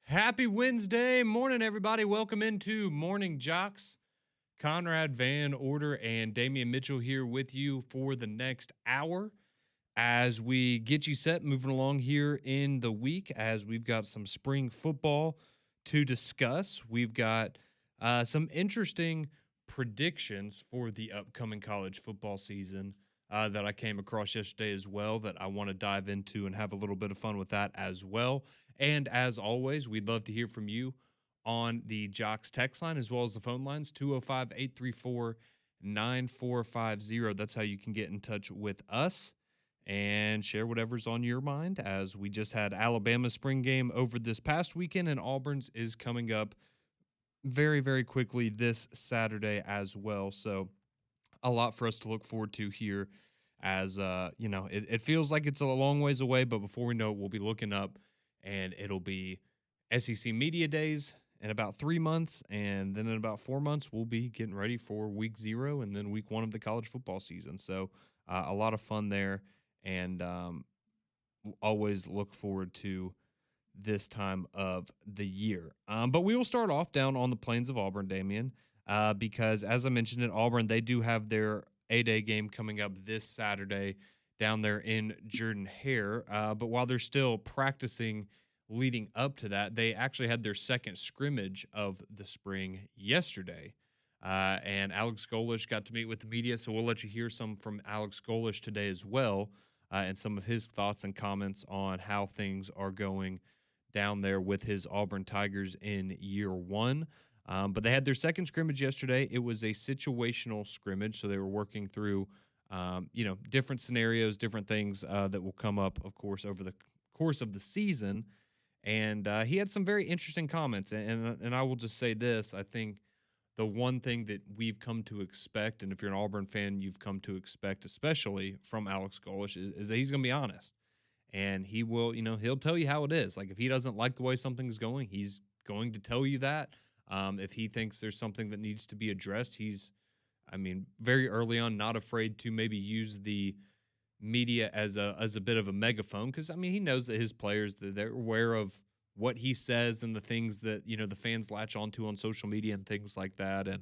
Happy Wednesday morning, everybody. Welcome into Morning JOX. Conrad Van Order and Damian Mitchell here with you for the next hour as we get you set moving along here in the week as we've got some spring football to discuss. We've got some interesting predictions for the upcoming college football season that I came across yesterday as well that I want to dive into and have a little bit of fun with that as well. And as always, we'd love to hear from you on the JOX text line as well as the phone lines 205 834 9450. That's how you can get in touch with us and share whatever's on your mind, as we just had Alabama's spring game over this past weekend, and Auburn's is coming up very, very quickly this Saturday as well. So a lot for us to look forward to here as, it feels like it's a long ways away, but before we know it, we'll be looking up and it'll be SEC Media Days in about 3 months. And then in about 4 months, we'll be getting ready for week 0 and then week 1 of the college football season. So a lot of fun there. And always look forward to this time of the year. But we will start off down on the plains of Auburn, Damian, because as I mentioned at Auburn, they do have their A-Day game coming up this Saturday down there in Jordan-Hare. But while they're still practicing leading up to that, they actually had their second scrimmage of the spring yesterday. And Alex Golish got to meet with the media, so we'll let you hear some from Alex Golish today as well, and some of his thoughts and comments on how things are going down there with his Auburn Tigers in year 1. But they had their second scrimmage yesterday. It was a situational scrimmage, so they were working through, different scenarios, different things that will come up, of course, over the course of the season. And he had some very interesting comments. And I will just say this: I think the one thing that we've come to expect, and if you're an Auburn fan, you've come to expect, especially from Alex Golish, is that he's going to be honest. And he will, he'll tell you how it is. Like if he doesn't like the way something's going, he's going to tell you that. If he thinks there's something that needs to be addressed, very early on, not afraid to maybe use the media as a bit of a megaphone, because he knows that his players, they're aware of what he says and the things that the fans latch onto on social media and things like that, and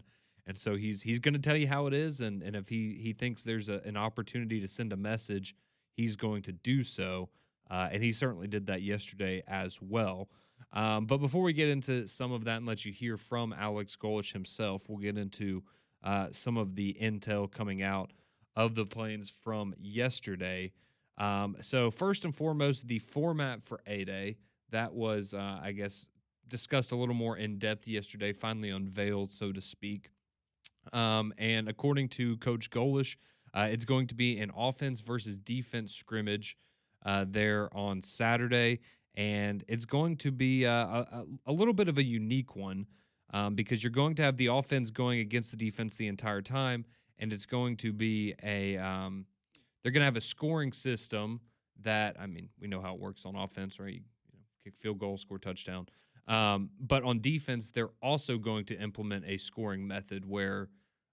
so he's going to tell you how it is, and if he thinks there's an opportunity to send a message, he's going to do so, and he certainly did that yesterday as well. But before we get into some of that and let you hear from Alex Golish himself, we'll get into some of the intel coming out of the plains from yesterday. So first and foremost, the format for A-Day, that was, discussed a little more in depth yesterday, finally unveiled, so to speak. And according to Coach Golish, it's going to be an offense versus defense scrimmage there on Saturday. And it's going to be a little bit of a unique one because you're going to have the offense going against the defense the entire time. And it's going to be they're going to have a scoring system that, we know how it works on offense, right? Kick field goal, score touchdown. But on defense, they're also going to implement a scoring method where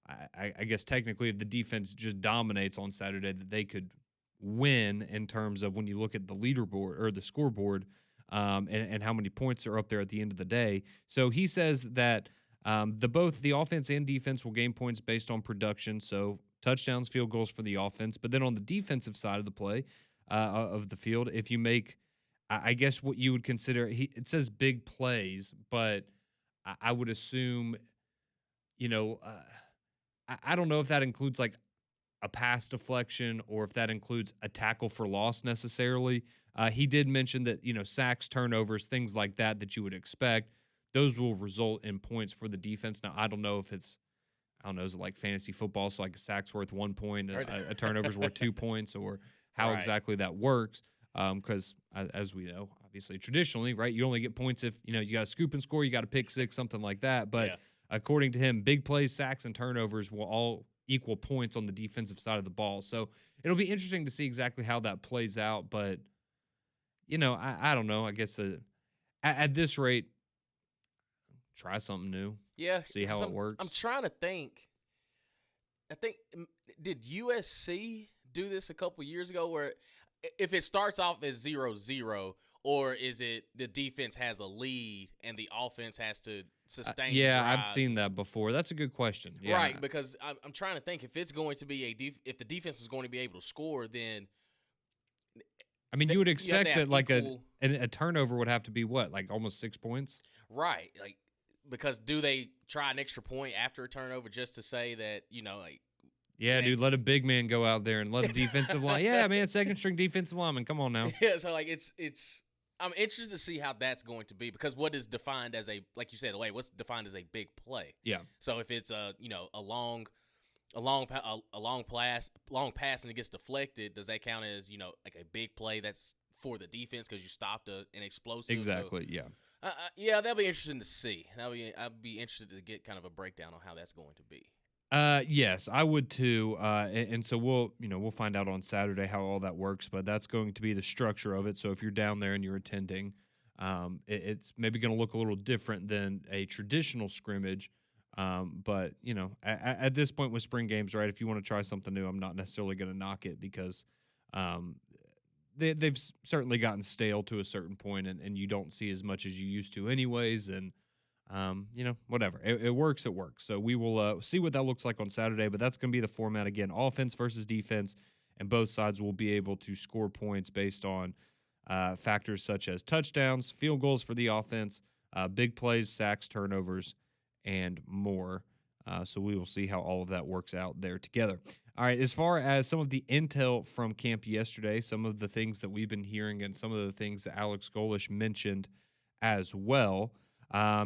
I guess technically if the defense just dominates on Saturday, that they could win in terms of when you look at the leaderboard or the scoreboard and how many points are up there at the end of the day. So he says that both the offense and defense will gain points based on production. So touchdowns, field goals for the offense. But then on the defensive side of the play of the field, if you make, I guess what you would consider, it says big plays, but I would assume, I don't know if that includes like a pass deflection or if that includes a tackle for loss necessarily. He did mention that, sacks, turnovers, things like that you would expect, those will result in points for the defense. Now, I don't know if is it like fantasy football, so like a sack's worth 1 point, a turnover's worth 2 points, or how exactly that works. Because as we know, obviously, traditionally, right, you only get points if, you got a scoop and score, you got a pick six, something like that. But according to him, big plays, sacks, and turnovers will all equal points on the defensive side of the ball. So it'll be interesting to see exactly how that plays out. But, I don't know. I guess at this rate, try something new. Yeah. See how it works. I'm trying to think. I think, did USC do this a couple years ago where if it starts off as 0-0, or is it the defense has a lead and the offense has to sustain Yeah, I've drives? seen that before. That's a good question. Yeah. Right, because I'm trying to think if it's going to be if the defense is going to be able to score, then I mean, you would you have to expect have that like equal. a turnover would have to be what, like almost 6 points? Right, like because do they try an extra point after a turnover just to say that like Yeah, dude, let a big man go out there and let a defensive line. Yeah, man, second string defensive lineman. Come on now. yeah, so like it's I'm interested to see how that's going to be, because what is defined as like you said, what's defined as a big play? Yeah. So if it's a long pass and it gets deflected, does that count as like a big play that's for the defense because you stopped an explosive? Exactly. So, yeah. Yeah, that'll be interesting to see. I'd be interested to get kind of a breakdown on how that's going to be. Yes, I would too. And so we'll find out on Saturday how all that works, but that's going to be the structure of it. So if you're down there and you're attending, it's maybe going to look a little different than a traditional scrimmage. But at this point with spring games, right? If you want to try something new, I'm not necessarily going to knock it because, um, they've certainly gotten stale to a certain point, and you don't see as much as you used to, anyways. And whatever. It works. It works. So we will see what that looks like on Saturday, but that's going to be the format again: offense versus defense, and both sides will be able to score points based on factors such as touchdowns, field goals for the offense, big plays, sacks, turnovers, and more. So we will see how all of that works out there together. All right, as far as some of the intel from camp yesterday, some of the things that we've been hearing, and some of the things that Alex Golish mentioned as well.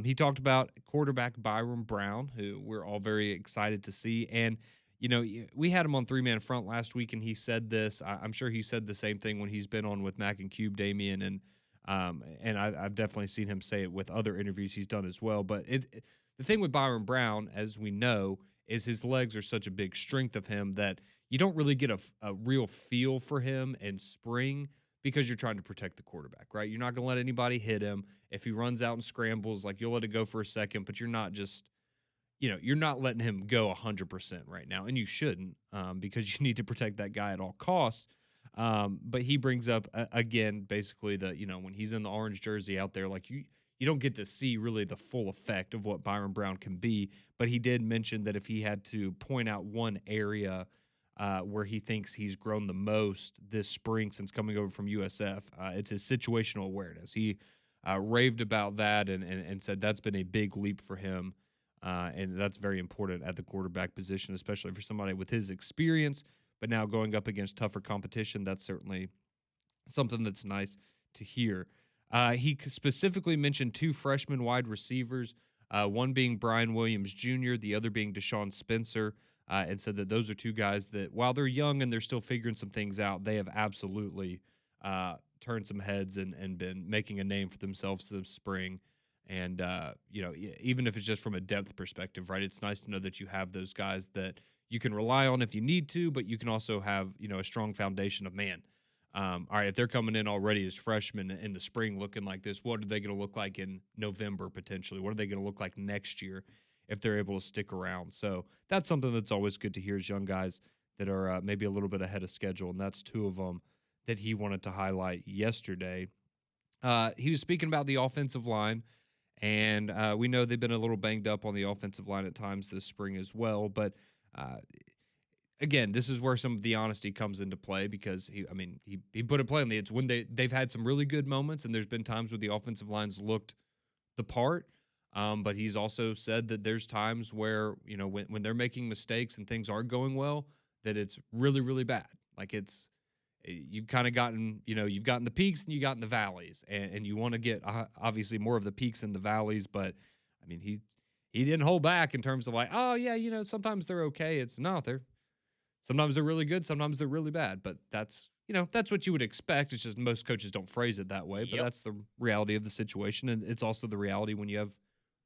He talked about quarterback Byron Brown, who we're all very excited to see. And, we had him on three-man front last week, and he said this. I'm sure he said the same thing when he's been on with Mac and Cube, Damian, and I've definitely seen him say it with other interviews he's done as well. But the thing with Byron Brown, as we know, is his legs are such a big strength of him that you don't really get a real feel for him in spring because you're trying to protect the quarterback, right? You're not going to let anybody hit him. If he runs out and scrambles, like, you'll let it go for a second, but you're not just, you're not letting him go 100% right now, and you shouldn't, because you need to protect that guy at all costs. But he brings up, again, basically when he's in the orange jersey out there, like, you don't get to see really the full effect of what Byron Brown can be. But he did mention that if he had to point out one area where he thinks he's grown the most this spring since coming over from USF, it's his situational awareness. He raved about that and said that's been a big leap for him, and that's very important at the quarterback position, especially for somebody with his experience. But now going up against tougher competition, that's certainly something that's nice to hear. He specifically mentioned two freshman wide receivers, one being Brian Williams Jr., the other being Deshaun Spencer, and said that those are two guys that, while they're young and they're still figuring some things out, they have absolutely turned some heads and been making a name for themselves this spring. And, even if it's just from a depth perspective, right, it's nice to know that you have those guys that you can rely on if you need to, but you can also have, a strong foundation of, man, all right, if they're coming in already as freshmen in the spring looking like this, what are they going to look like in November potentially? What are they going to look like next year if they're able to stick around? So that's something that's always good to hear, as young guys that are maybe a little bit ahead of schedule, and that's two of them that he wanted to highlight yesterday. He was speaking about the offensive line, and we know they've been a little banged up on the offensive line at times this spring as well, but again, this is where some of the honesty comes into play, because he put it plainly. It's when they've had some really good moments, and there's been times where the offensive line's looked the part. But he's also said that there's times where, when they're making mistakes and things aren't going well, that it's really, really bad. Like, you've kind of gotten, you've gotten the peaks and you've gotten the valleys, and you want to get obviously more of the peaks and the valleys. But he didn't hold back in terms of like, oh yeah, sometimes they're okay. Sometimes they're really good, sometimes they're really bad, but that's what you would expect. It's just most coaches don't phrase it that way, but that's the reality of the situation, and it's also the reality when you have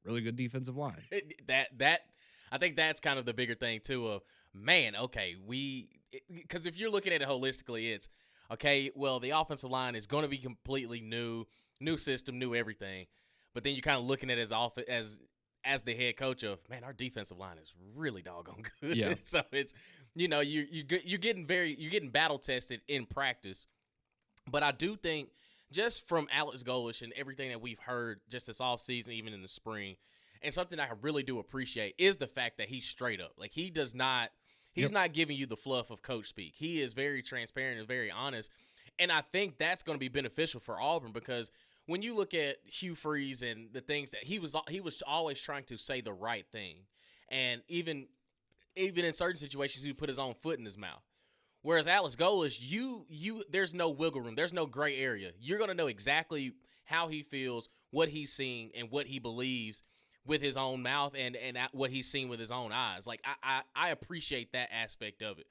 really good defensive line. I think that's kind of the bigger thing too. Of, man, okay, because if you're looking at it holistically, it's okay. Well, the offensive line is going to be completely new system, new everything, but then you're kind of looking at it as the head coach of, man, our defensive line is really doggone good. Yeah. So it's you're getting battle tested in practice, But I do think just from Alex Golish and everything that we've heard just this offseason, even in the spring, and something I really do appreciate is the fact that he's straight up. Like he does not he's Yep. not giving you the fluff of coach speak. He is very transparent and very honest. And I think that's going to be beneficial for Auburn because when you look at Hugh Freeze and the things that he was always trying to say the right thing. And even in certain situations he would put his own foot in his mouth. Whereas Alex Golesh, there's no wiggle room, there's no gray area. You're gonna know exactly how he feels, what he's seeing, and what he believes with his own mouth and what he's seen with his own eyes. Like I appreciate that aspect of it.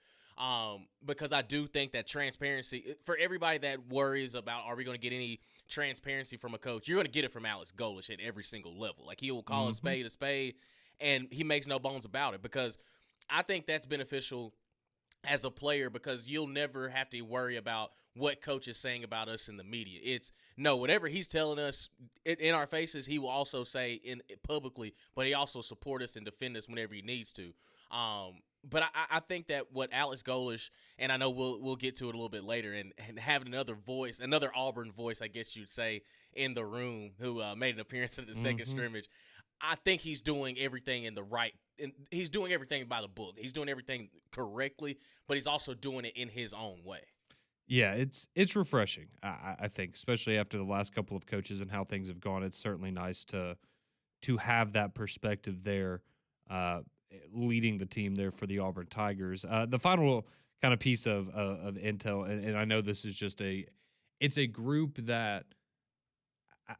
Because I do think that transparency for everybody that worries about are we going to get any transparency from a coach, you're going to get it from Alex Golesh at every single level. Like he will call a spade, and he makes no bones about it because I think that's beneficial as a player because you'll never have to worry about what coach is saying about us in the media. It's no, whatever he's telling us in our faces, he will also say in publicly, but he also support us and defend us whenever he needs to. But I think that what Alex Golish, and I know we'll get to it a little bit later, and having another voice, another Auburn voice, I guess you'd say, in the room who made an appearance at the second scrimmage. I think he's doing everything in the right. And he's doing everything by the book. He's doing everything correctly, but he's also doing it in his own way. Yeah, it's refreshing. I think, especially after the last couple of coaches and how things have gone, it's certainly nice to have that perspective there, uh, leading the team there for the Auburn Tigers. The final kind of piece of intel, and I know this is just it's a group that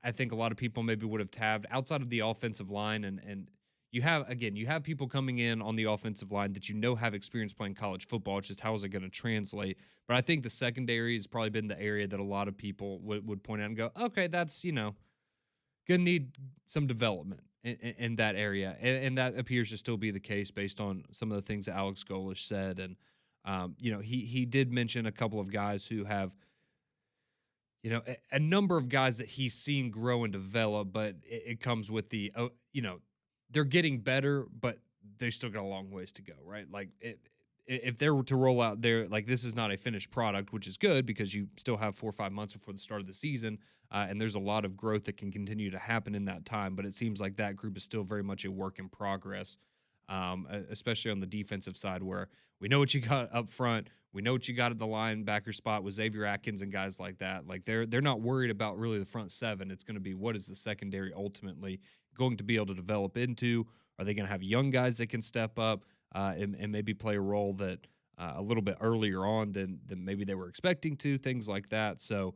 I think a lot of people maybe would have tabbed outside of the offensive line, and you have people coming in on the offensive line that have experience playing college football. It's just how is it going to translate? But I think the secondary has probably been the area that a lot of people would point out and go, okay, that's gonna need some development in that area, and that appears to still be the case based on some of the things that Alex Golish said, and he did mention a couple of guys who have a number of guys that he's seen grow and develop, but it comes with they're getting better, but they still got a long ways to go, right? Like if they were to roll out there, like this is not a finished product, which is good because you still have 4 or 5 months before the start of the season, and there's a lot of growth that can continue to happen in that time. But it seems like that group is still very much a work in progress, especially on the defensive side, where we know what you got up front, we know what you got at the linebacker spot with Xavier Atkins and guys like that. Like they're not worried about really the front seven. It's going to be what is the secondary ultimately going to be able to develop into? Are they going to have young guys that can step up and maybe play a role that a little bit earlier on than maybe they were expecting to? Things like that. So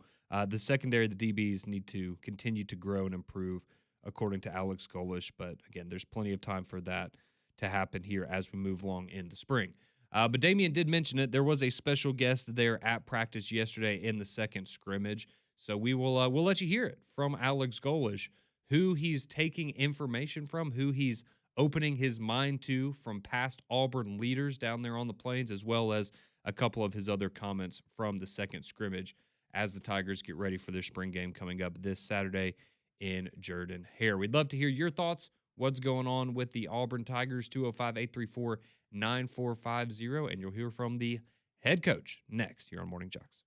the secondary, the DBs need to continue to grow and improve, according to Alex Golish. But again, there's plenty of time for that to happen here as we move along in the spring. But Damian did mention it. There was a special guest there at practice yesterday in the second scrimmage. So we'll let you hear it from Alex Golish, who he's taking information from, who he's opening his mind to from past Auburn leaders down there on the plains, as well as a couple of his other comments from the second scrimmage as the Tigers get ready for their spring game coming up this Saturday in Jordan-Hare. We'd love to hear your thoughts. What's going on with the Auburn Tigers? 205-834-9450, and you'll hear from the head coach next here on Morning Jocks.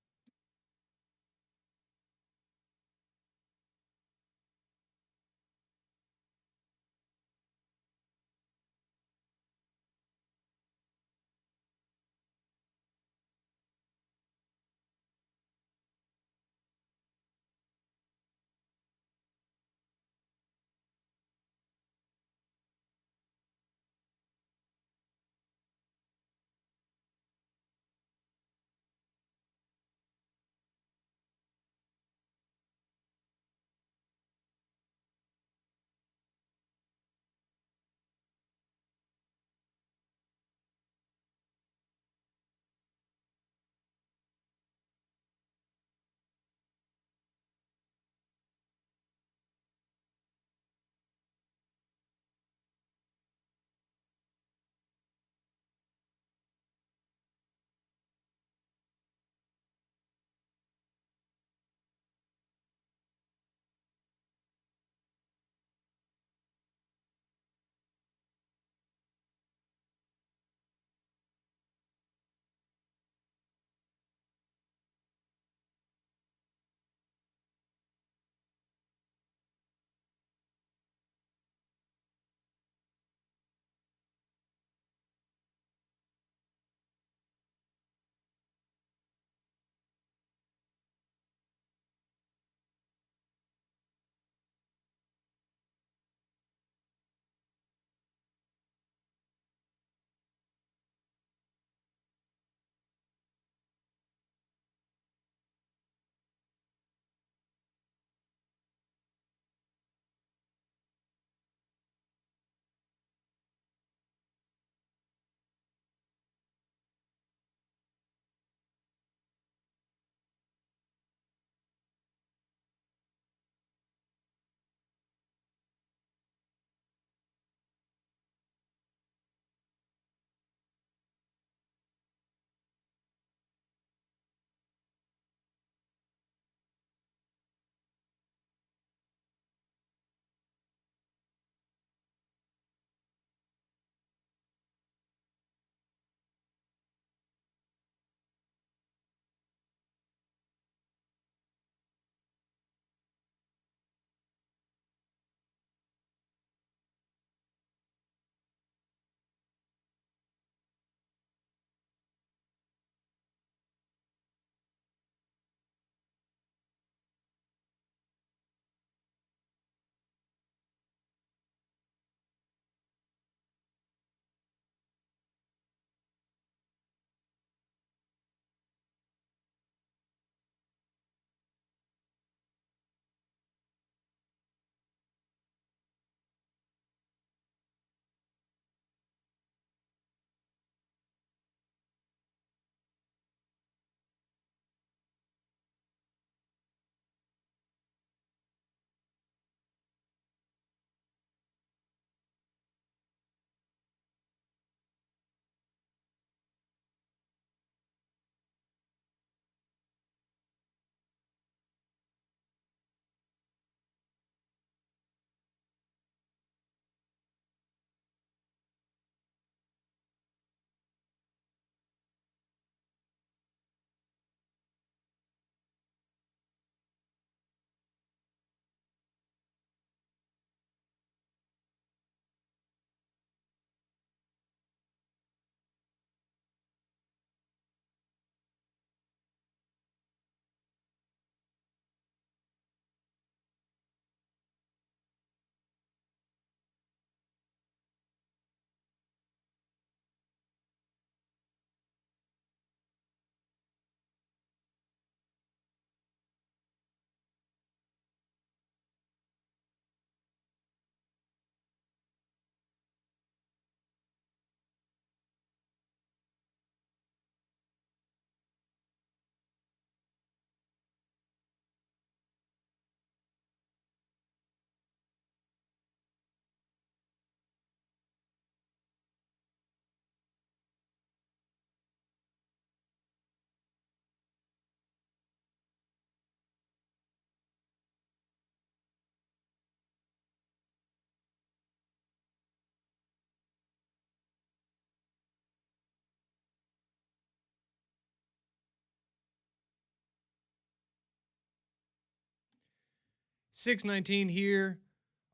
6:19 here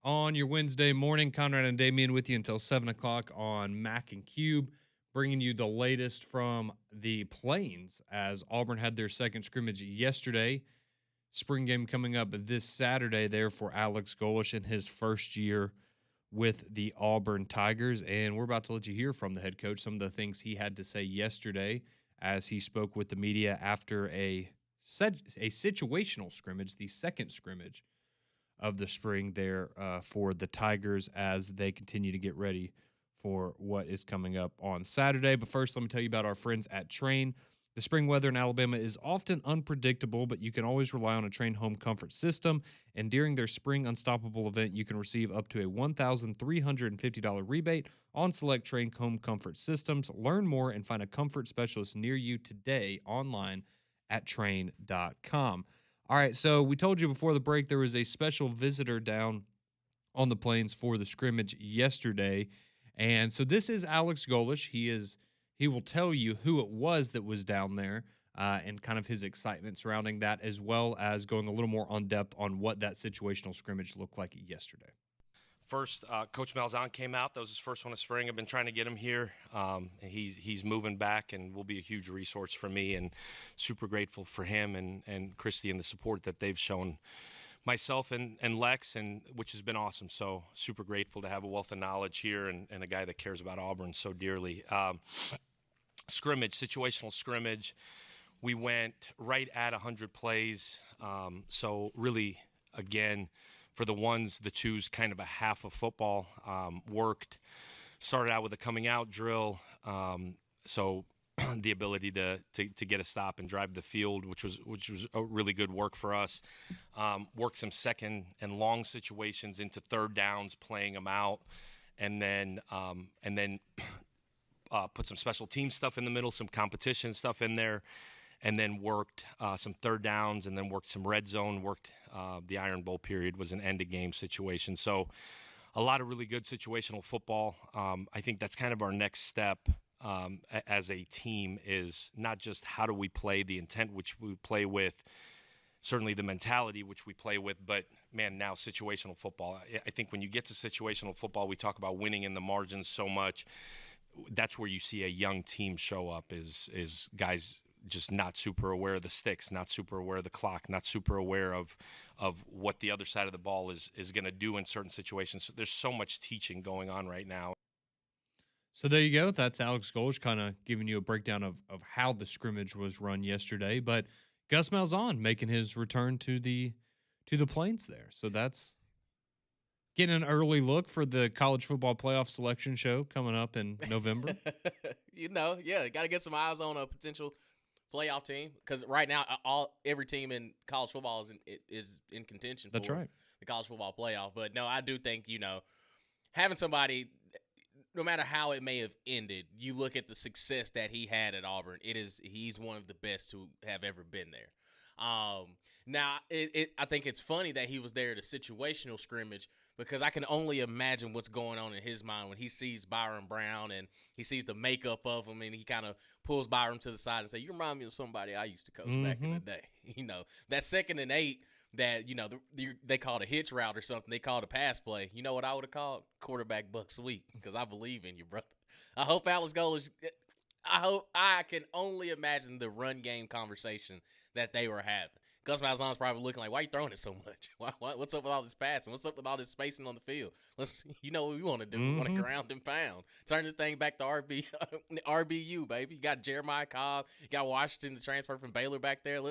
on your Wednesday morning. Conrad and Damien with you until 7 o'clock on Mac and Cube, bringing you the latest from the Plains as Auburn had their second scrimmage yesterday. Spring game coming up this Saturday there for Alex Golish in his first year with the Auburn Tigers. And we're about to let you hear from the head coach some of the things he had to say yesterday as he spoke with the media after a situational scrimmage, the second scrimmage of the spring there for the Tigers as they continue to get ready for what is coming up on Saturday. But first, let me tell you about our friends at Train. The spring weather in Alabama is often unpredictable, but you can always rely on a Train home comfort system. And during their Spring Unstoppable event, you can receive up to a $1,350 rebate on select Train home comfort systems. Learn more and find a comfort specialist near you today online at train.com. All right, so we told you before the break there was a special visitor down on the Plains for the scrimmage yesterday. And so this is Alex Golish. He will tell you who it was that was down there and kind of his excitement surrounding that, as well as going a little more on depth on what that situational scrimmage looked like yesterday. First, Coach Malzahn came out. That was his first one of spring. I've been trying to get him here. He's moving back and will be a huge resource for me, and super grateful for him and Christy and the support that they've shown myself and Lex, and which has been awesome. So super grateful to have a wealth of knowledge here and a guy that cares about Auburn so dearly. Situational scrimmage. We went right at 100 plays. So really, again, for the twos, kind of a half of football worked. Started out with a coming out drill, so the ability to get a stop and drive the field, which was a really good work for us. Worked some second and long situations into third downs, playing them out, and then put some special team stuff in the middle, some competition stuff in there. And then worked some third downs, and then worked some red zone, worked the Iron Bowl period, was an end-of-game situation. So a lot of really good situational football. I think that's kind of our next step as a team, is not just how do we play, the intent which we play with, certainly the mentality which we play with, but, man, now situational football. I think when you get to situational football, we talk about winning in the margins so much. That's where you see a young team show up, is guys – just not super aware of the sticks, not super aware of the clock, not super aware of what the other side of the ball is going to do in certain situations. So there's so much teaching going on right now. So there you go. That's Alex Golish kind of giving you a breakdown of how the scrimmage was run yesterday. But Gus Malzahn making his return to the Plains there. So that's getting an early look for the college football playoff selection show coming up in November. Got to get some eyes on a potential playoff team, because right now every team in college football is in contention for the college football playoff. But no, I do think, having somebody, no matter how it may have ended, you look at the success that he had at Auburn, he's one of the best to have ever been there. Now, I think it's funny that he was there at a situational scrimmage, because I can only imagine what's going on in his mind when he sees Byron Brown and he sees the makeup of him, and he kind of pulls Byron to the side and say, "You remind me of somebody I used to coach back in the day." That 2nd and 8 that, they called a hitch route or something. They called a pass play. You know what I would have called? Quarterback buck sweep, because I believe in you, brother. I hope Alex Golish – I can only imagine the run game conversation that they were having. Gus Malzahn's probably looking like, "Why are you throwing it so much? What's up with all this passing? What's up with all this spacing on the field? You know what we want to do. We want to ground and pound. Turn this thing back to RBU, baby. You got Jeremiah Cobb. You got Washington, the transfer from Baylor back there.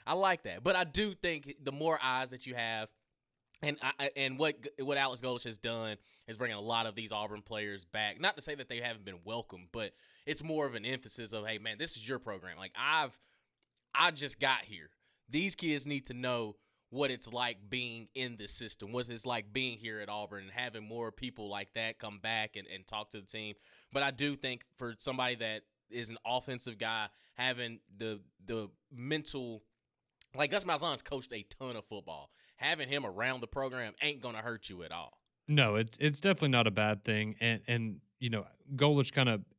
I like that. But I do think the more eyes that you have, and what Alex Golish has done is bringing a lot of these Auburn players back. Not to say that they haven't been welcome, but it's more of an emphasis of, hey, man, this is your program. Like, I just got here. These kids need to know what it's like being in this system, what it's like being here at Auburn, and having more people like that come back and talk to the team. But I do think for somebody that is an offensive guy, having the mental – like, Gus Malzahn's coached a ton of football. Having him around the program ain't going to hurt you at all. No, it's definitely not a bad thing. And Golish kind of –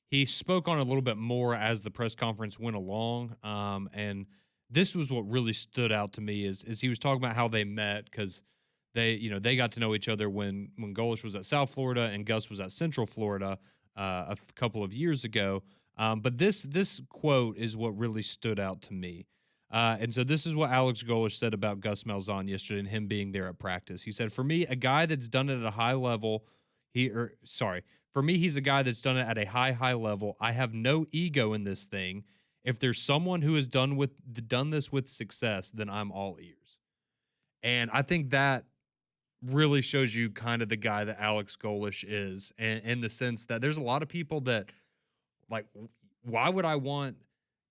he spoke on it a little bit more as the press conference went along, and this was what really stood out to me is he was talking about how they met because they got to know each other when Golish was at South Florida and Gus was at Central Florida a couple of years ago. But this quote is what really stood out to me. And so this is what Alex Golish said about Gus Malzahn yesterday and him being there at practice. He said, "For me, a guy that's done it at a high level, for me, he's a guy that's done it at a high level. I have no ego in this thing. If there's someone who has done this with success, then I'm all ears." And I think that really shows you kind of the guy that Alex Golish is, and in the sense that there's a lot of people that like, why would I want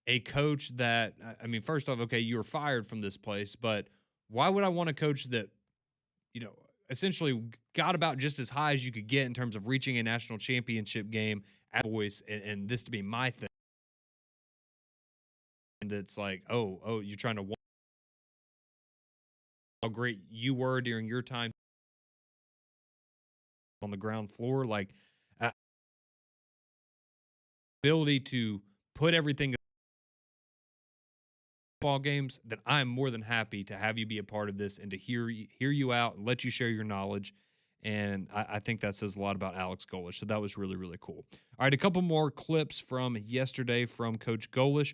a coach that, I mean, first off, okay, you were fired from this place, but why would I want a coach that, essentially got about just as high as you could get in terms of reaching a national championship game at voice, and this to be my thing? And it's like, you're trying to how great you were during your time on the ground floor, like ability to put everything ball games, then I'm more than happy to have you be a part of this and to hear you out and let you share your knowledge. And I think that says a lot about Alex Golish. So that was really, really cool. All right, a couple more clips from yesterday from Coach Golish.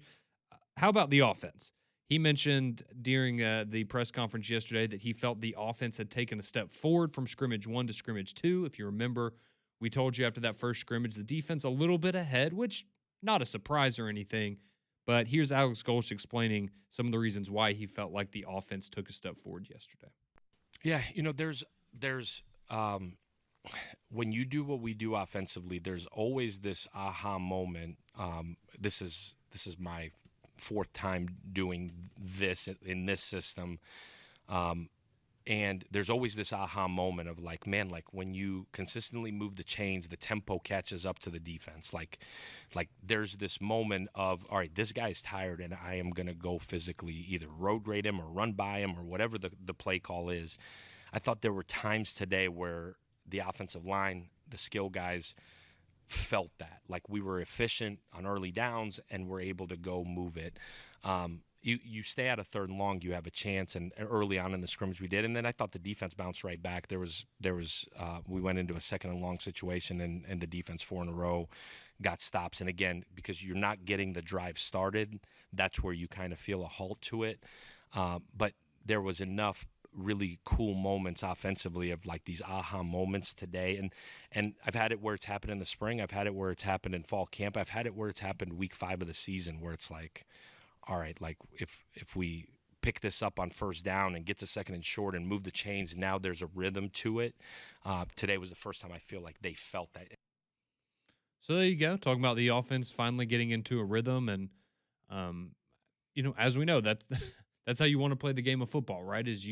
How about the offense? He mentioned during the press conference yesterday that he felt the offense had taken a step forward from scrimmage 1 to scrimmage 2. If you remember, we told you after that first scrimmage, the defense a little bit ahead, which not a surprise or anything. But here's Alex Golish explaining some of the reasons why he felt like the offense took a step forward yesterday. Yeah, there's when you do what we do offensively, there's always this aha moment. This is my fourth time doing this in this system. And there's always this aha moment of like, man, like when you consistently move the chains, the tempo catches up to the defense. Like there's this moment of, all right, this guy's tired and I am going to go physically either road grade him or run by him or whatever the play call is. I thought there were times today where the offensive line, the skill guys felt that. Like we were efficient on early downs and we're able to go move it. You stay out of third and long, you have a chance, and early on in the scrimmage we did, and then I thought the defense bounced right back. We went into a second and long situation, and the defense 4 in a row got stops. And again, because you're not getting the drive started, that's where you kind of feel a halt to it. But there was enough really cool moments offensively of like these aha moments today, and I've had it where it's happened in the spring, I've had it where it's happened in fall camp, I've had it where it's happened week 5 of the season, where it's like, all right, like if we pick this up on first down and gets a second and short and move the chains, now there's a rhythm to it. Today was the first time I feel like they felt that. So there you go, talking about the offense finally getting into a rhythm, and as we know, that's that's how you want to play the game of football, right? Is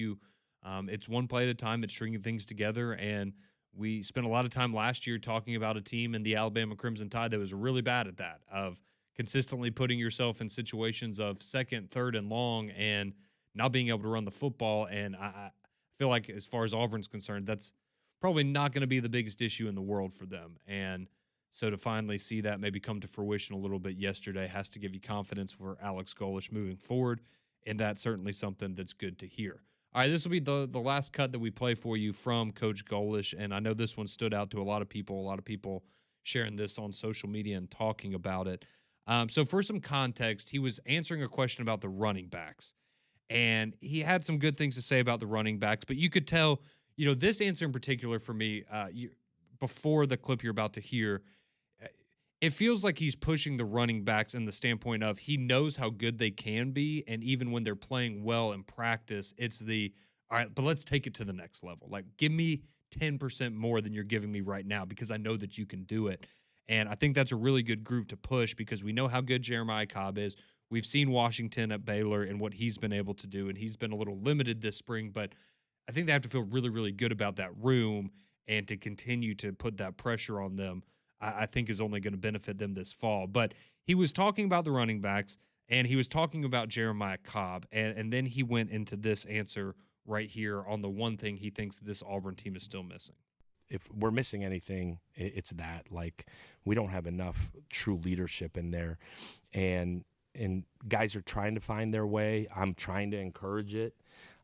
it's one play at a time, it's stringing things together, and we spent a lot of time last year talking about a team in the Alabama Crimson Tide that was really bad at that, of consistently putting yourself in situations of second, third, and long and not being able to run the football. And I feel like as far as Auburn's concerned, that's probably not going to be the biggest issue in the world for them. And so to finally see that maybe come to fruition a little bit yesterday has to give you confidence for Alex Golish moving forward. And that's certainly something that's good to hear. All right, this will be the last cut that we play for you from Coach Golish. And I know this one stood out to a lot of people sharing this on social media and talking about it. So for some context, he was answering a question about the running backs, and he had some good things to say about the running backs, but you could tell, this answer in particular for me, before the clip you're about to hear, it feels like he's pushing the running backs in the standpoint of he knows how good they can be, and even when they're playing well in practice, it's all right, but let's take it to the next level. Like, give me 10% more than you're giving me right now because I know that you can do it. And I think that's a really good group to push because we know how good Jeremiah Cobb is. We've seen Washington at Baylor and what he's been able to do, and he's been a little limited this spring, but I think they have to feel really, really good about that room, and to continue to put that pressure on them, I think is only going to benefit them this fall. But he was talking about the running backs, and he was talking about Jeremiah Cobb, and then he went into this answer right here on the one thing he thinks this Auburn team is still missing. If we're missing anything, it's that. Like, we don't have enough true leadership in there. And and guys are trying to find their way. I'm trying to encourage it.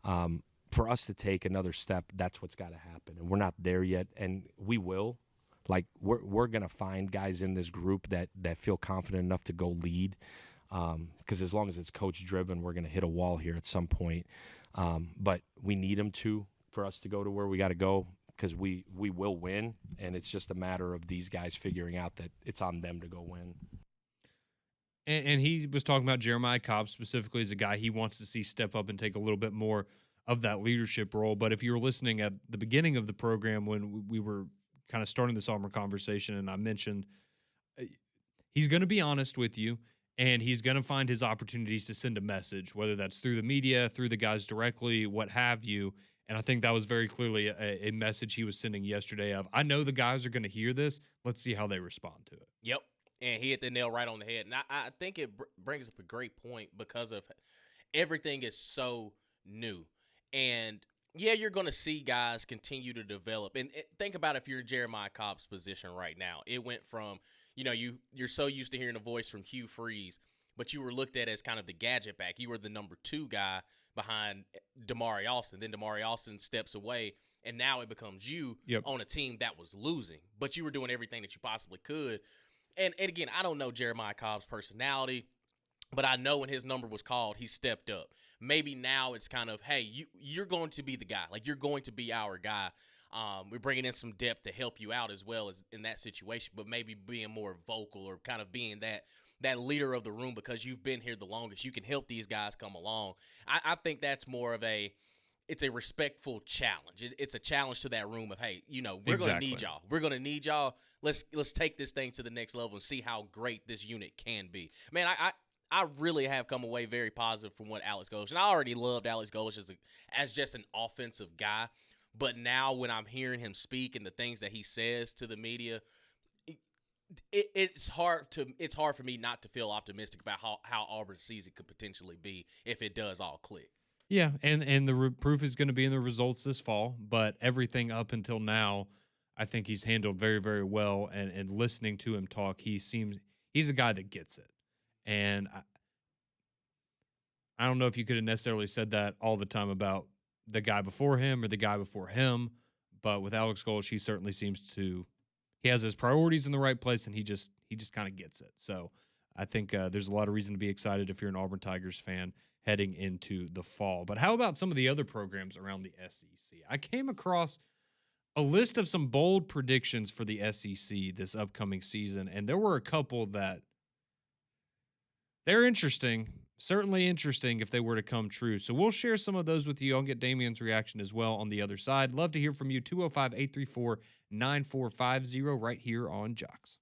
For us to take another step, that's what's got to happen, and we're not there yet, and we will. Like we're gonna find guys in this group that feel confident enough to go lead, because as long as it's coach driven, we're gonna hit a wall here at some point. But we need them for us to go to where we got to go, because we will win, and it's just a matter of these guys figuring out that it's on them to go win. And he was talking about Jeremiah Cobb specifically as a guy he wants to see step up and take a little bit more of that leadership role. But if you were listening at the beginning of the program when we were kind of starting this Auburn conversation, and I mentioned he's going to be honest with you, and he's going to find his opportunities to send a message, whether that's through the media, through the guys directly, what have you. And I think that was very clearly a message he was sending yesterday of, I know the guys are going to hear this. Let's see how they respond to it. Yep. And he hit the nail right on the head. And I think it brings up a great point because of everything is so new. And, yeah, you're going to see guys continue to develop. And think about if you're in Jeremiah Cobb's position right now. It went from, you're so used to hearing a voice from Hugh Freeze, but you were looked at as kind of the gadget back. You were the number 2 guy behind Damari Alston. Then Damari Alston steps away, and now it becomes you on a team that was losing. But you were doing everything that you possibly could. And again, I don't know Jeremiah Cobb's personality, but I know when his number was called, he stepped up. Maybe now it's kind of, hey, you're going to be the guy. Like, you're going to be our guy. We're bringing in some depth to help you out as well as in that situation, but maybe being more vocal or kind of being that leader of the room because you've been here the longest. You can help these guys come along. I think that's more of it's a respectful challenge. It's a challenge to that room of, hey, we're going to need y'all. We're going to need y'all. Let's take this thing to the next level and see how great this unit can be. Man, I really have come away very positive from what Alex Golesh, and I already loved Alex Golesh as just an offensive guy. But now when I'm hearing him speak and the things that he says to the media, it's hard for me not to feel optimistic about how Auburn's season could potentially be if it does all click. Yeah, and the proof is going to be in the results this fall, but everything up until now, I think he's handled very, very well. And listening to him talk, he's a guy that gets it. And I don't know if you could have necessarily said that all the time about the guy before him or the guy before him, but with Alex Golesh, he certainly seems to. He has his priorities in the right place, and he just kind of gets it. So I think there's a lot of reason to be excited if you're an Auburn Tigers fan heading into the fall. But how about some of the other programs around the SEC? I came across a list of some bold predictions for the SEC this upcoming season, and there were a couple that they're interesting, certainly interesting if they were to come true. So we'll share some of those with you. I'll get Damien's reaction as well on the other side. Love to hear from you, 205-834-9450 right here on JOX.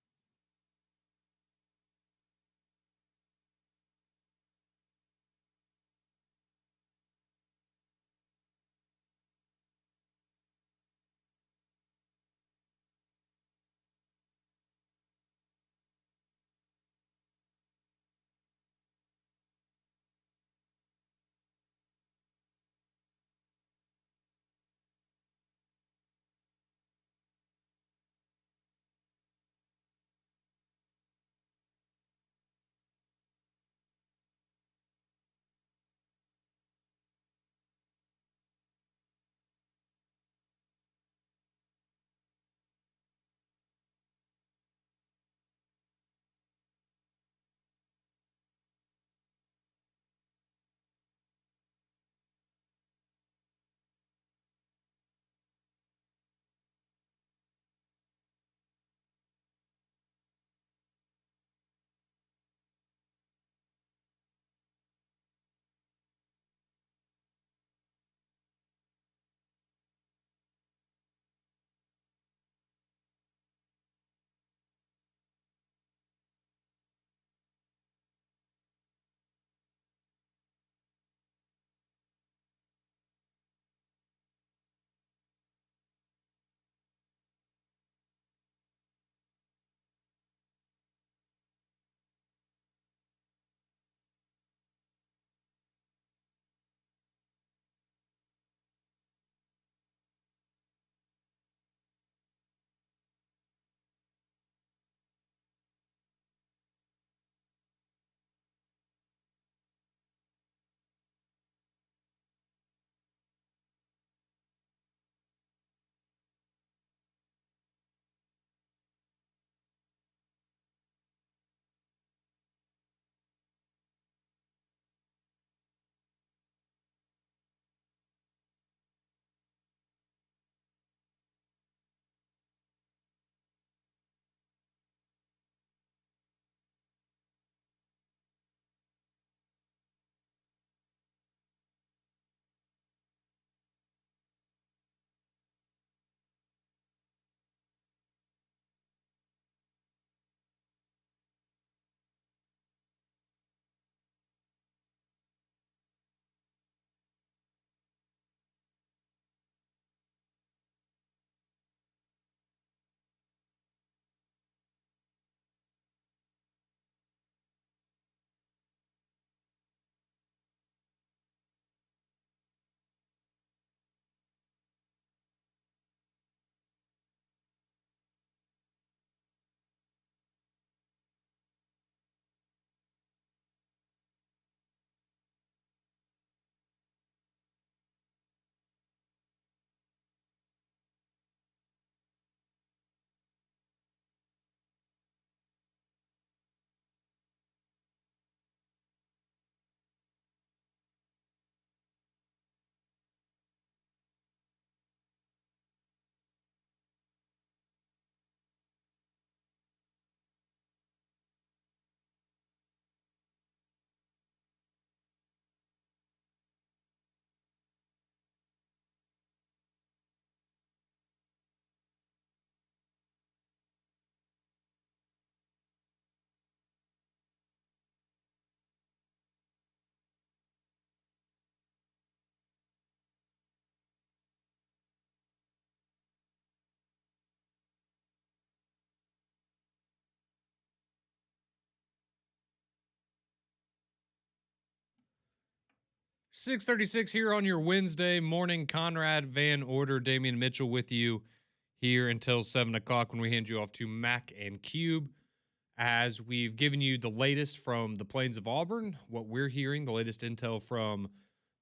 6:36 here on your Wednesday morning. Conrad Van Order, Damian Mitchell with you here until 7 o'clock when we hand you off to Mac and Cube. As we've given you the latest from the Plains of Auburn, what we're hearing, the latest intel from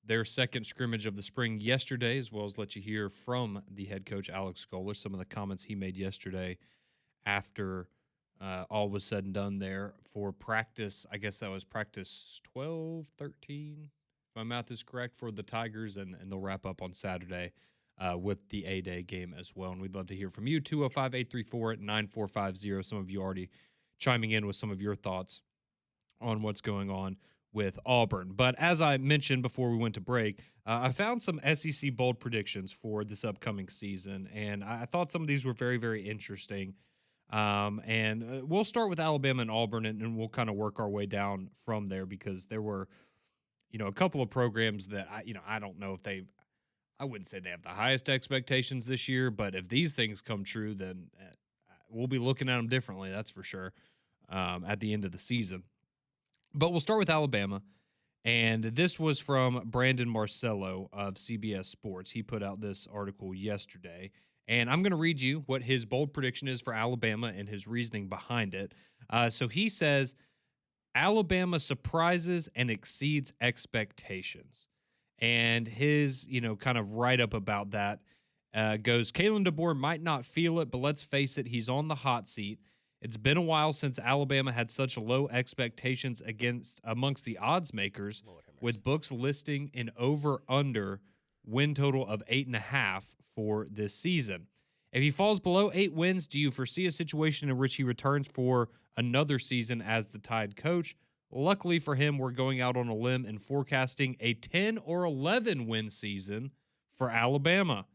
their second scrimmage of the spring yesterday, as well as let you hear from the head coach, Alex Golesh, some of the comments he made yesterday after all was said and done there for practice. I guess that was practice 12, 13, if my math is correct, for the Tigers, and they'll wrap up on Saturday with the A-Day game as well. And we'd love to hear from you, 205-834-9450. Some of you already chiming in with some of your thoughts on what's going on with Auburn. But as I mentioned before we went to break, I found some SEC bold predictions for this upcoming season, and I thought some of these were very, very interesting. And we'll start with Alabama and Auburn, and we'll kind of work our way down from there, because there were, a couple of programs that I don't know if I wouldn't say they have the highest expectations this year, but if these things come true, then we'll be looking at them differently. That's for sure. At the end of the season, but we'll start with Alabama. And this was from Brandon Marcello of CBS Sports. He put out this article yesterday. And I'm going to read you what his bold prediction is for Alabama and his reasoning behind it. So he says, Alabama surprises and exceeds expectations. And his, kind of write-up about that goes, Kalen DeBoer might not feel it, but let's face it, he's on the hot seat. It's been a while since Alabama had such low expectations amongst the odds makers, with books listing an over-under win total of 8.5 for this season. If he falls below 8 wins, do you foresee a situation in which he returns for another season as the Tide coach? Luckily for him, we're going out on a limb and forecasting a 10 or 11 win season for Alabama.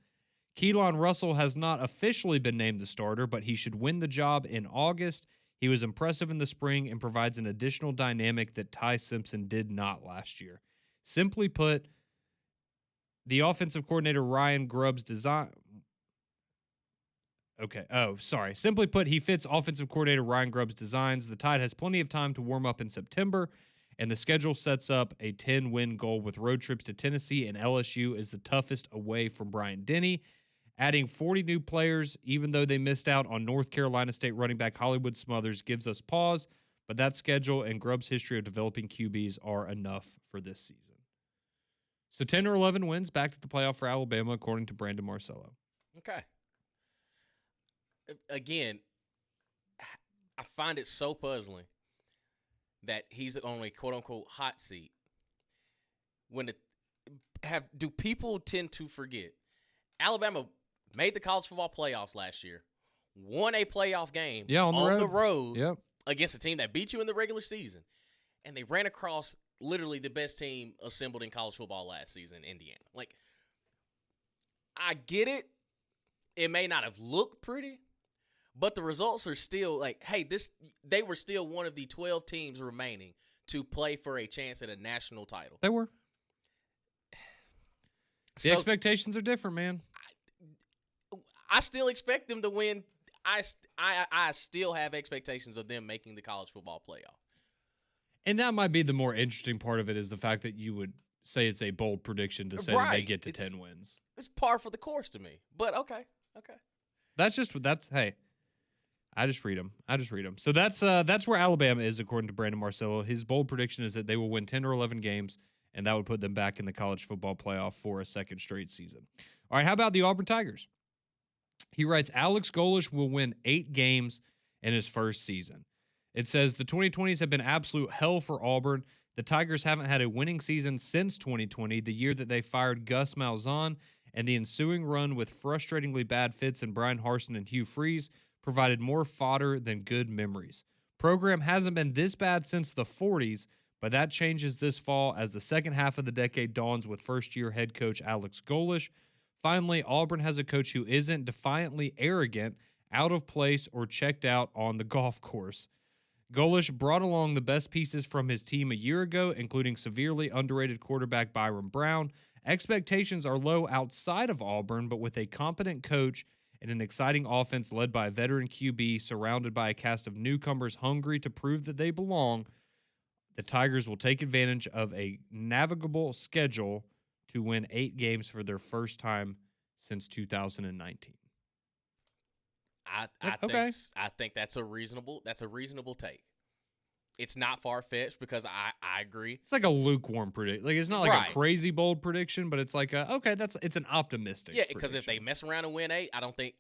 Keelan Russell has not officially been named the starter, but he should win the job in August. He was impressive in the spring and provides an additional dynamic that Ty Simpson did not last year. Simply put, the offensive coordinator Ryan Grubb's design. Simply put, he fits offensive coordinator Ryan Grubb's designs. The Tide has plenty of time to warm up in September, and the schedule sets up a 10-win goal with road trips to Tennessee, and LSU is the toughest away from Bryant-Denny. Adding 40 new players, even though they missed out on North Carolina State running back Hollywood Smothers, gives us pause, but that schedule and Grubb's history of developing QBs are enough for this season. So 10 or 11 wins, back to the playoff for Alabama, according to Brandon Marcello. Okay. Again, I find it so puzzling that he's on a quote-unquote hot seat. Do people tend to forget? Alabama made the college football playoffs last year, won a playoff game on the road against a team that beat you in the regular season, and they ran across literally the best team assembled in college football last season, Indiana. Like, I get it. It may not have looked pretty, but the results are still like, hey, they were still one of the 12 teams remaining to play for a chance at a national title. They were. The expectations are different, man. I still expect them to win. I still have expectations of them making the college football playoff. And that might be the more interesting part of it, is the fact that you would say it's a bold prediction to say that they get to 10 wins. It's par for the course to me. But okay. Hey, I just read them. So that's where Alabama is, according to Brandon Marcello. His bold prediction is that they will win 10 or 11 games, and that would put them back in the college football playoff for a second straight season. All right, how about the Auburn Tigers? He writes, Alex Golesh will win 8 games in his first season. It says, the 2020s have been absolute hell for Auburn. The Tigers haven't had a winning season since 2020, the year that they fired Gus Malzahn, and the ensuing run with frustratingly bad fits in Brian Harsin and Hugh Freeze provided more fodder than good memories. Program hasn't been this bad since the 40s, but that changes this fall as the second half of the decade dawns with first-year head coach Alex Golesh. Finally, Auburn has a coach who isn't defiantly arrogant, out of place, or checked out on the golf course. Golesh brought along the best pieces from his team a year ago, including severely underrated quarterback Byron Brown. Expectations are low outside of Auburn, but with a competent coach and an exciting offense led by a veteran QB surrounded by a cast of newcomers hungry to prove that they belong, the Tigers will take advantage of a navigable schedule to win 8 games for their first time since 2019. I think that's a reasonable take. It's not far fetched because I agree. It's like a lukewarm prediction. Like it's not like Right. a crazy bold prediction, but it's like it's an optimistic. Yeah, because if they prediction. mess around and win 8,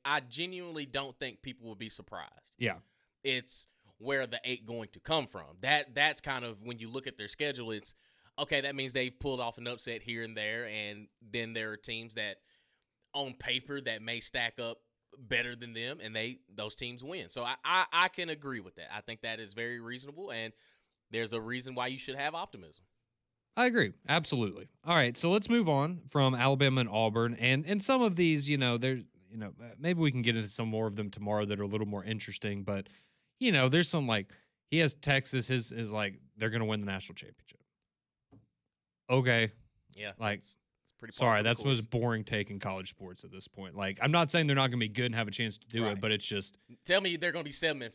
I genuinely don't think people will be surprised. Yeah. It's where the 8 going to come from. That's kind of when you look at their schedule, it's okay, that means they've pulled off an upset here and there, and then there are teams that on paper that may stack up better than them, and those teams win. So I can agree with that. I think that is very reasonable, and there's a reason why you should have optimism. I agree. Absolutely. All right, so let's move on from Alabama and Auburn. And some of these, there's, maybe we can get into some more of them tomorrow that are a little more interesting, but there's some like he has Texas is like they're going to win the national championship. Okay. Yeah. Like it's pretty sorry, that's the most boring take in college sports at this point. Like I'm not saying they're not going to be good and have a chance to do Right. it, but it's just tell me they're going to be 7-5.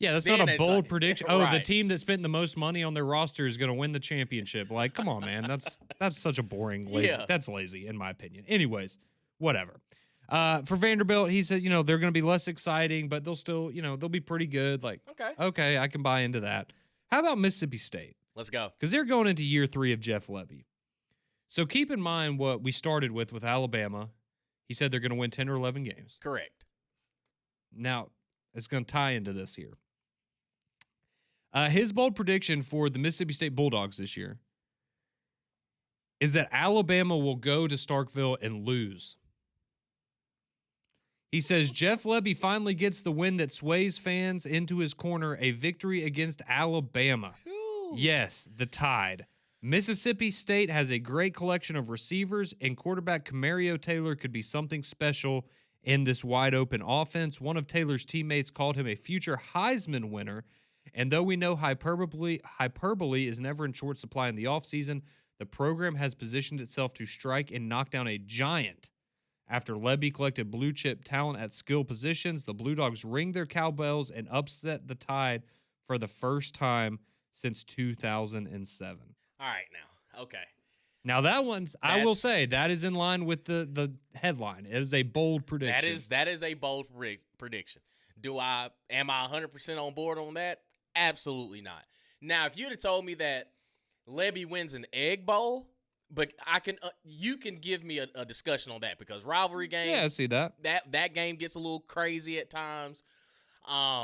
yeah, that's Then not a it's bold like- prediction. Oh, the Right. team that spent the most money on their roster is going to win the championship. Like, come on, man. That's such a boring, lazy. Yeah. That's lazy, in my opinion. Anyways, whatever. For Vanderbilt, he said, they're going to be less exciting, but they'll still, they'll be pretty good. Like, okay, I can buy into that. How about Mississippi State? Let's go. Because they're going into year 3 of Jeff Lebby. So keep in mind what we started with Alabama. He said they're going to win 10 or 11 games. Correct. Now, it's going to tie into this here. His bold prediction for the Mississippi State Bulldogs this year is that Alabama will go to Starkville and lose. He says Jeff Lebby finally gets the win that sways fans into his corner, a victory against Alabama. Whew. Yes, the Tide. Mississippi State has a great collection of receivers, and quarterback Camario Taylor could be something special in this wide-open offense. One of Taylor's teammates called him a future Heisman winner, and though we know hyperbole is never in short supply in the offseason, the program has positioned itself to strike and knock down a giant. After Lebby collected blue-chip talent at skill positions, the Blue Dogs ring their cowbells and upset the Tide for the first time since 2007. All right, now. Okay. Now that one's, I will say, that is in line with the headline. It is a bold prediction. That is a bold prediction. Am I 100% on board on that? Absolutely not. Now, if you'd have told me that Lebby wins an Egg Bowl, but you can give me a discussion on that because rivalry games. Yeah, I see that. That game gets a little crazy at times.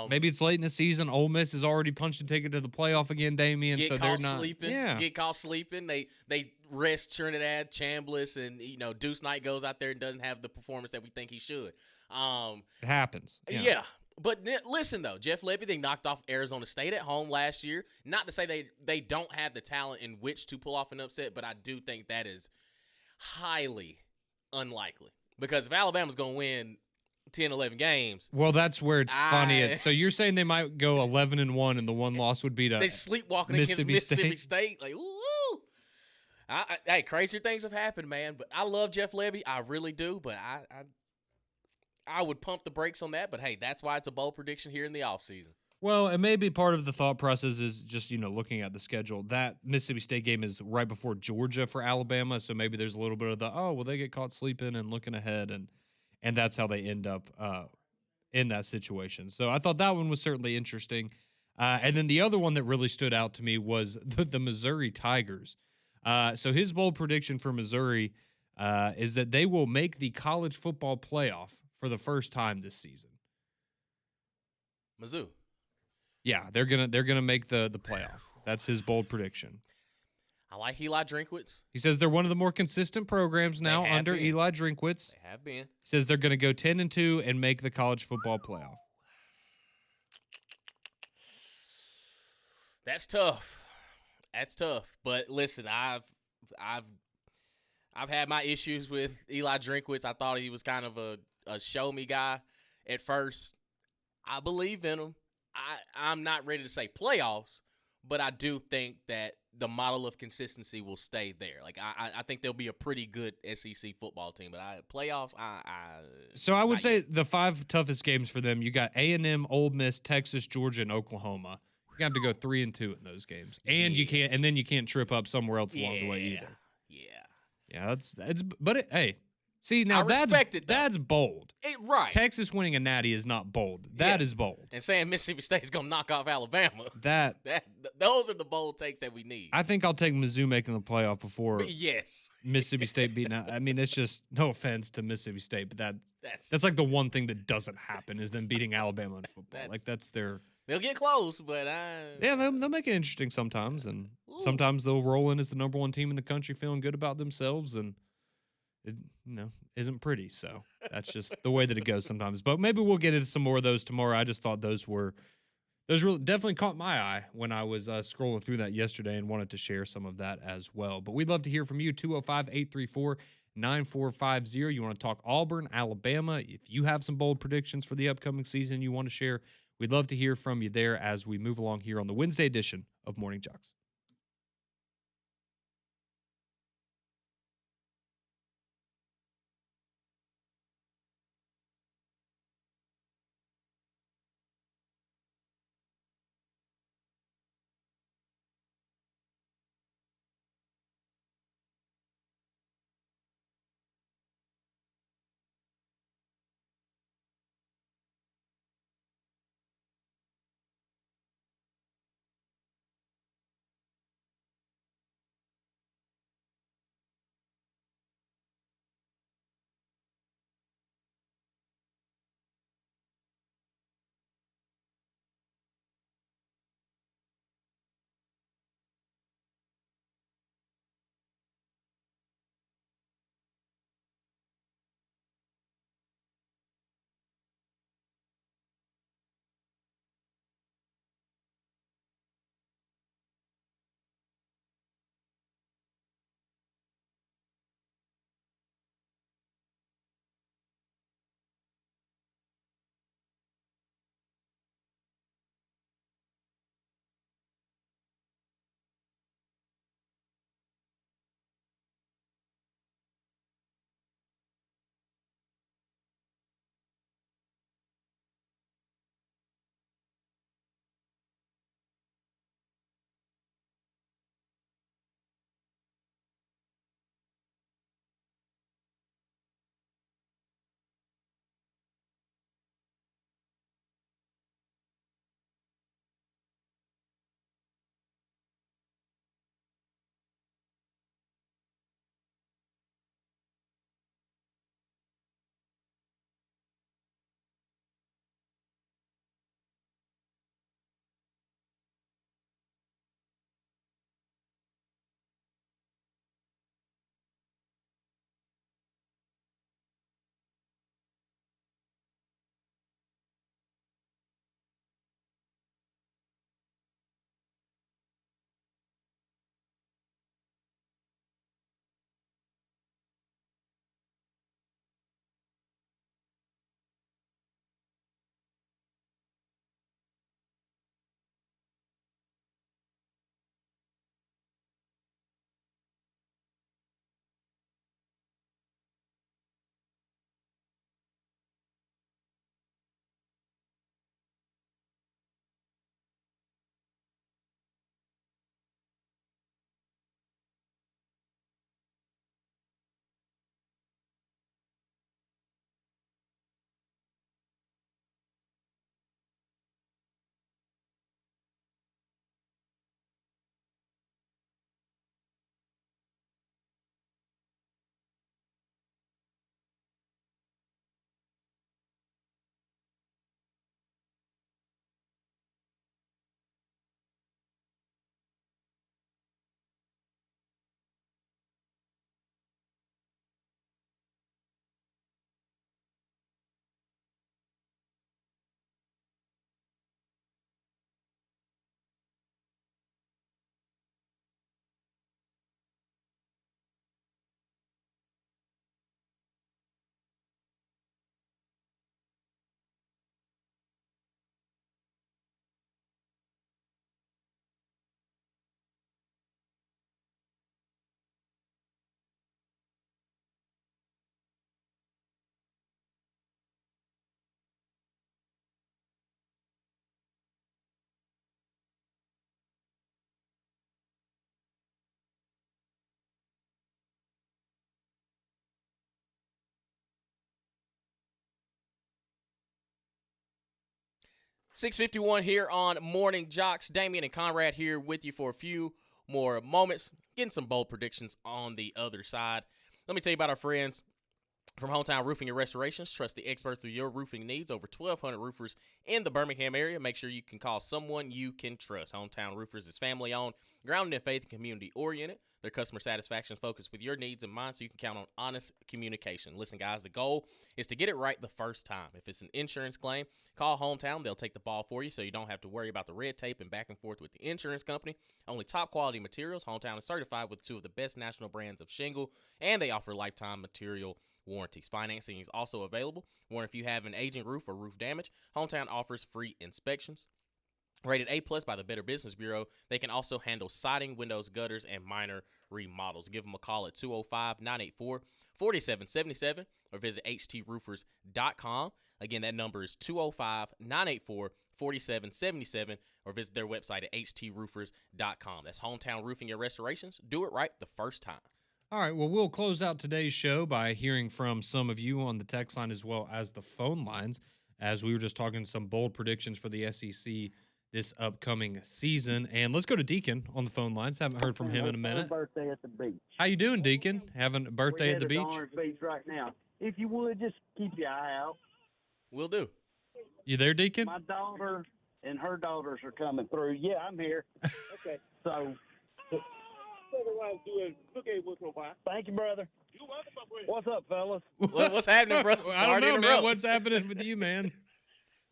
Maybe it's late in the season. Ole Miss has already punched a ticket to the playoff again, Damian. So they're not sleeping. Yeah, Get caught sleeping. They rest Trinidad Chambliss, and Deuce Knight goes out there and doesn't have the performance that we think he should. It happens. Yeah. But listen though, Jeff Lebby, they knocked off Arizona State at home last year. Not to say they don't have the talent in which to pull off an upset, but I do think that is highly unlikely because if Alabama's going to win 10, 11 games. Well, that's where it's funny. So you're saying they might go 11-1, and the one loss would be to they sleepwalking against Mississippi State. Like, ooh. Hey, crazier things have happened, man. But I love Jeff Lebby. I really do. But I would pump the brakes on that. But, hey, that's why it's a bold prediction here in the offseason. Well, and maybe part of the thought process is just, looking at the schedule. That Mississippi State game is right before Georgia for Alabama, so maybe there's a little bit of they get caught sleeping and looking ahead, and that's how they end up in that situation. So I thought that one was certainly interesting. And then the other one that really stood out to me was the Missouri Tigers. So his bold prediction for Missouri is that they will make the college football playoff for the first time this season. Mizzou. Yeah, they're gonna make the playoff. That's his bold prediction. I like Eli Drinkwitz. He says they're one of the more consistent programs now under been. Eli Drinkwitz. They have been. He says they're going to go 10-2 and make the college football playoff. That's tough. That's tough. But listen, I've had my issues with Eli Drinkwitz. I thought he was kind of a show me guy at first. I believe in him. I'm not ready to say playoffs, but I do think that the model of consistency will stay there. Like I think they'll be a pretty good SEC football team, but playoffs. So I would say the 5 toughest games for them. You got A&M, Ole Miss, Texas, Georgia, and Oklahoma. You have to go 3-2 in those games, and then you can't trip up somewhere else along the way either. Yeah, that's. But hey, see now that's bold. Right. Texas winning a natty is not bold. That is bold. And saying Mississippi State's gonna knock off Alabama. Those are the bold takes that we need. I think I'll take Mizzou making the playoff before yes. Mississippi State beating out. I mean, it's just no offense to Mississippi State, but that's like the one thing that doesn't happen is them beating Alabama in football. Like that's their. They'll get close, but yeah, they'll make it interesting sometimes, and sometimes they'll roll in as the number 1 team in the country, feeling good about themselves, and it isn't pretty. So that's just the way that it goes sometimes. But maybe we'll get into some more of those tomorrow. I just thought those really definitely caught my eye when I was scrolling through that yesterday and wanted to share some of that as well. But we'd love to hear from you, 205-834-9450. You want to talk Auburn, Alabama. If you have some bold predictions for the upcoming season you want to share, we'd love to hear from you there as we move along here on the Wednesday edition of Morning Jocks. 6:51 here on Morning Jocks. Damian and Conrad here with you for a few more moments. Getting some bold predictions on the other side. Let me tell you about our friends from Hometown Roofing and Restorations. Trust the experts through your roofing needs. Over 1,200 roofers in the Birmingham area. Make sure you can call someone you can trust. Hometown Roofers is family-owned, grounded in faith, and community-oriented. Their customer satisfaction is focused with your needs in mind, so you can count on honest communication. Listen, guys, the goal is to get it right the first time. If it's an insurance claim, call Hometown. They'll take the ball for you, so you don't have to worry about the red tape and back and forth with the insurance company. Only top-quality materials. Hometown is certified with 2 of the best national brands of shingle, and they offer lifetime material warranties. Financing is also available. Warn if you have an aging roof or roof damage. Hometown offers free inspections. Rated A+ by the Better Business Bureau, they can also handle siding, windows, gutters, and minor remodels. Give them a call at 205-984-4777 or visit htroofers.com. Again, that number is 205-984-4777 or visit their website at htroofers.com. That's Hometown Roofing and Restorations. Do it right the first time. All right, well, we'll close out today's show by hearing from some of you on the text line as well as the phone lines, as we were just talking some bold predictions for the SEC this upcoming season. And let's go to Deacon on the phone lines. Haven't heard from him in a minute. Birthday at the beach. How you doing, Deacon? Having a birthday at the beach? We're at Orange Beach right now. If you would, just keep your eye out. Will do. You there, Deacon? My daughter and her daughters are coming through. Yeah, I'm here. Okay. So, thank you, brother. What's up, fellas? What's happening, brother? I don't know, man. What's happening with you, man?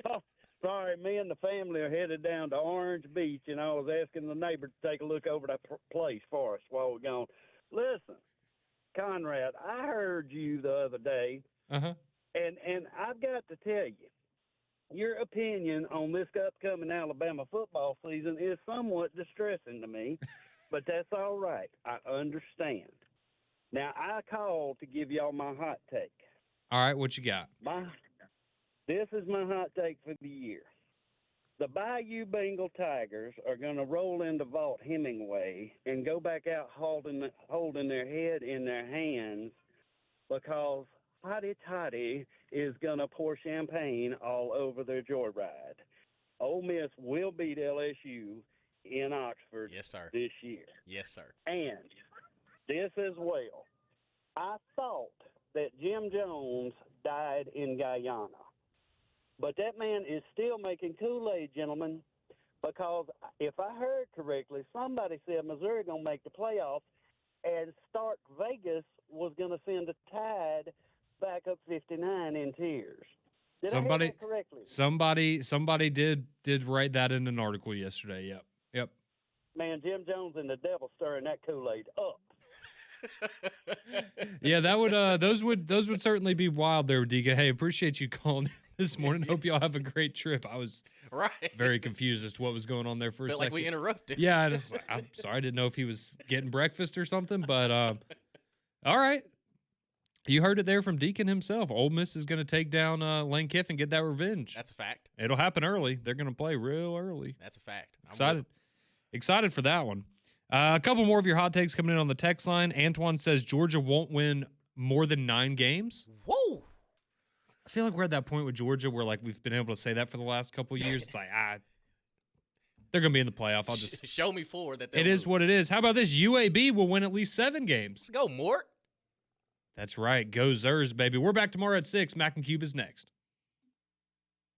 Oh, sorry, me and the family are headed down to Orange Beach, and I was asking the neighbor to take a look over that place for us while we're gone. Listen, Conrad, I heard you the other day, and I've got to tell you, your opinion on this upcoming Alabama football season is somewhat distressing to me, but that's all right. I understand. Now, I called to give y'all my hot take. All right, what you got? This is my hot take for the year. The Bayou Bengal Tigers are going to roll into Vaught Hemingway and go back out holding their head in their hands because Hotty Toddy is going to pour champagne all over their joyride. Ole Miss will beat LSU in Oxford this year. Yes, sir. And this as well. I thought that Jim Jones died in Guyana. But that man is still making Kool-Aid, gentlemen, because if I heard correctly, somebody said Missouri going to make the playoffs, and Stark Vegas was going to send a Tide back up 59 in tears. Did I hear that correctly? Somebody did write that in an article yesterday. Yep. Man, Jim Jones and the devil stirring that Kool-Aid up. Yeah, that would those would certainly be wild there, Deacon. Hey, appreciate you calling this morning. Hope y'all have a great trip. I was very confused as to what was going on there for a second. Like we interrupted. Yeah, I'm sorry. I didn't know if he was getting breakfast or something, but all right. You heard it there from Deacon himself. Ole Miss is going to take down Lane Kiffin, get that revenge. That's a fact. It'll happen early. They're going to play real early. That's a fact. Excited for that one. A couple more of your hot takes coming in on the text line. Antoine says Georgia won't win more than 9 games. Whoa. I feel like we're at that point with Georgia where like we've been able to say that for the last couple of years. It's like, they're going to be in the playoff. I'll just show me forward that it is what it is. How about this? UAB will win at least 7 games. Let's go, Mort. That's right. Go Zers, baby. We're back tomorrow at 6. Mac and Cube is next.